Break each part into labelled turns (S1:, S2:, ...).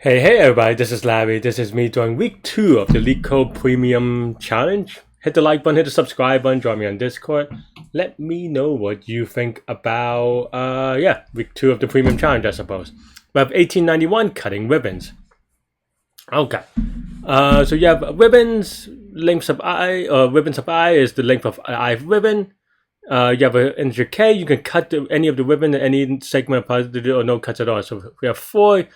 S1: Hey everybody, this is Larry. This is me doing week 2 of the Leetcode Premium Challenge. Hit the like button, hit the subscribe button, join me on Discord. Let me know what you think about, week 2 of the Premium Challenge, I suppose. We have 1891, cutting ribbons. Okay. So you have ribbons, lengths of I, ribbons of I is the length of I ribbon. You have an integer K, you can cut any of the ribbon in any segment positive or no cuts at all. So we have 4.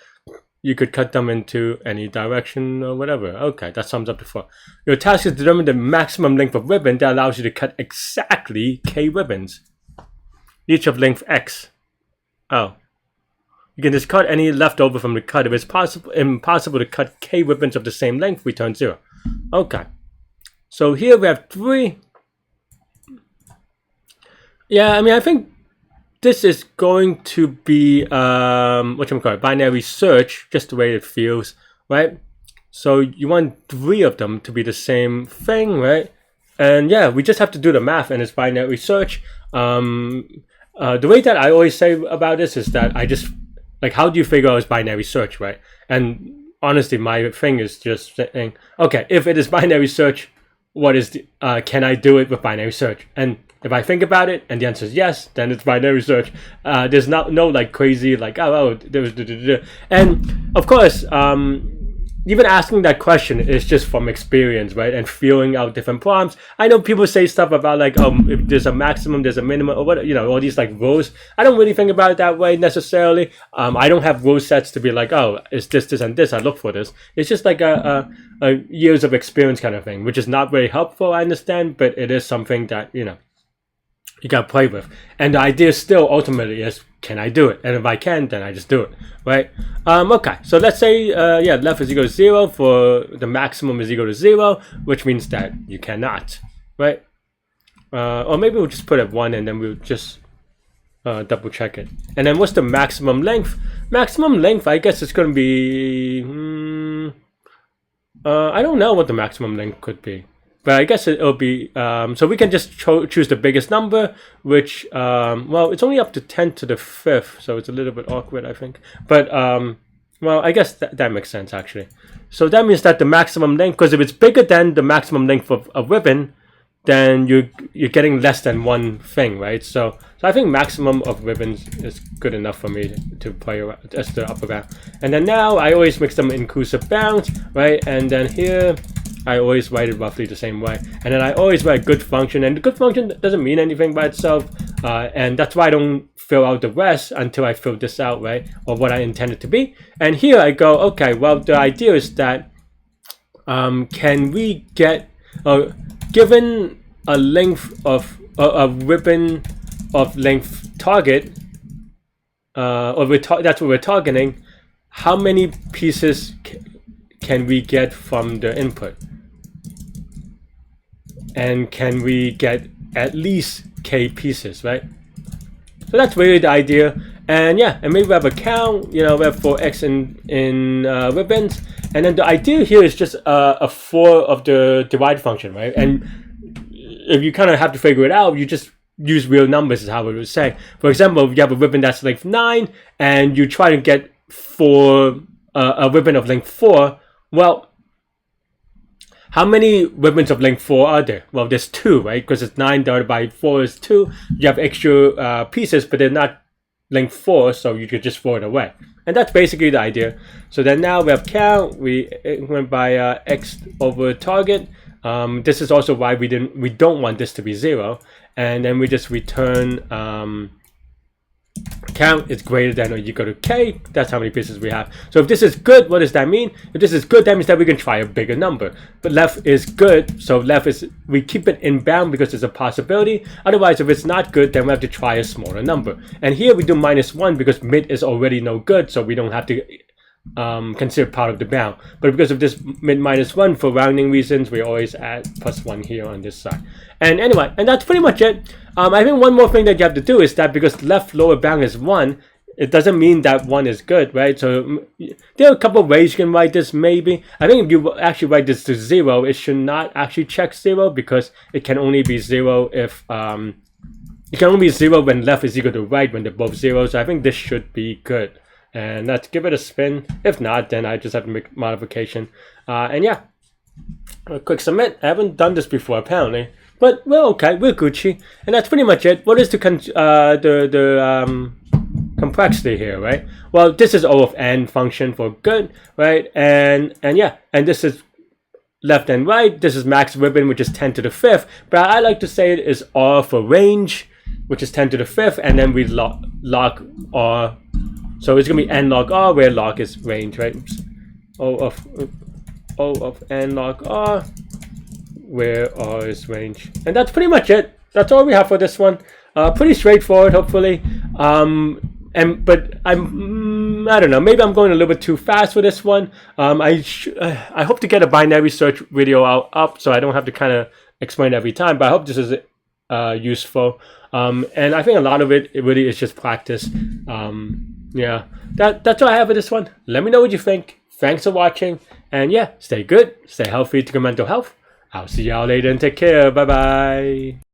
S1: You could cut them into any direction or whatever. Okay, that sums up to 4. Your task is to determine the maximum length of ribbon that allows you to cut exactly K ribbons, each of length X. Oh. You can discard any left over from the cut. If it's impossible to cut K ribbons of the same length, return 0. Okay. So here we have 3. Yeah, I mean, I think this is going to be binary search, just the way it feels, right? So you want 3 of them to be the same thing, right? And yeah, we just have to do the math, and it's binary search. The way that I always say about this is that I just like, how do you figure out it's binary search, right? And honestly, my thing is just saying, okay, if it is binary search, what is the can I do it with binary search? And if I think about it and the answer is yes, then it's binary search. There's no like crazy like and of course even asking that question is just from experience, right? And feeling out different prompts. I know people say stuff about like, if there's a maximum, there's a minimum, or what, all these like rules. I don't really think about it that way necessarily. I don't have rule sets to be like, oh, it's this, and this. I look for this. It's just like a years of experience kind of thing, which is not very helpful. I understand, but it is something that you gotta play with. And the idea still ultimately is, can I do it? And if I can, then I just do it, right? Okay, so let's say left is equal to 0 for the maximum is equal to 0, which means that you cannot, right? Or maybe we'll just put it 1 and then we'll just double check it. And then what's the maximum length? Maximum length, I guess it's going to be I don't know what the maximum length could be. But I guess it'll be, so we can just choose the biggest number, which, well, it's only up to 10 to the 5th, so it's a little bit awkward, I think. But, well, I guess that makes sense, actually. So that means that the maximum length, because if it's bigger than the maximum length of a ribbon, then you're getting less than one thing, right? So I think maximum of ribbons is good enough for me to play around as the upper bound. And then now I always mix them in inclusive bounds, right? And then here I always write it roughly the same way. And then I always write good function, and the good function doesn't mean anything by itself. And that's why I don't fill out the rest until I fill this out, right? Or what I intend it to be. And here I go, okay, well, the idea is that can we get, given a length of a ribbon of length target, that's what we're targeting, how many pieces can we get from the input? And can we get at least K pieces, right? So that's really the idea. And yeah, and maybe we have a count, we have 4x in ribbons. And then the idea here is just a 4 of the divide function, right? And if you kind of have to figure it out, you just use real numbers is how it would say. For example, if you have a ribbon that's length 9 and you try to get a ribbon of length 4, well, how many ribbons of length 4 are there? Well, there's 2, right? Because it's 9 divided by 4 is 2. You have extra pieces, but they're not length 4, so you could just throw it away. And that's basically the idea. So then now we have count. We went by x over target. This is also why we don't want this to be 0. And then we just return count is greater than or equal to K. That's how many pieces we have. So if this is good, what does that mean? If this is good, that means that we can try a bigger number. But left is good, so left is, we keep it in bound because it's a possibility. Otherwise, if it's not good, then we have to try a smaller number. And here we do -1 because mid is already no good, so we don't have to consider part of the bound. But because of this mid -1, for rounding reasons, we always add +1 here on this side. And anyway, and that's pretty much it. I think one more thing that you have to do is that because left lower bound is 1, it doesn't mean that 1 is good, right? So there are a couple of ways you can write this, maybe. I think if you actually write this to 0, it should not actually check 0 because it can only be 0 if it can only be 0 when left is equal to right, when they're both 0. So I think this should be good. and let's give it a spin. If not, then I just have to make modification. And yeah, a quick submit. I haven't done this before apparently, but we're okay. We're Gucci, and that's pretty much it. What is the complexity here, right? Well, this is O of n function for good, right? And yeah, and this is left and right. This is max ribbon, which is 10 to the 5th, but I like to say it is R for range, which is 10 to the 5th, and then we log R. So it's gonna be n log R, where log is range, right? Oops. O of n log R, where R is range. And that's pretty much it. That's all we have for this one. Pretty straightforward, hopefully. But I don't know. Maybe I'm going a little bit too fast for this one. I hope to get a binary search video up so I don't have to kind of explain every time. But I hope this is useful. And I think a lot of it really is just practice. Yeah, that's all I have for this one. Let me know what you think. Thanks for watching. And yeah, stay good, stay healthy to your mental health. I'll see y'all later and take care. Bye bye.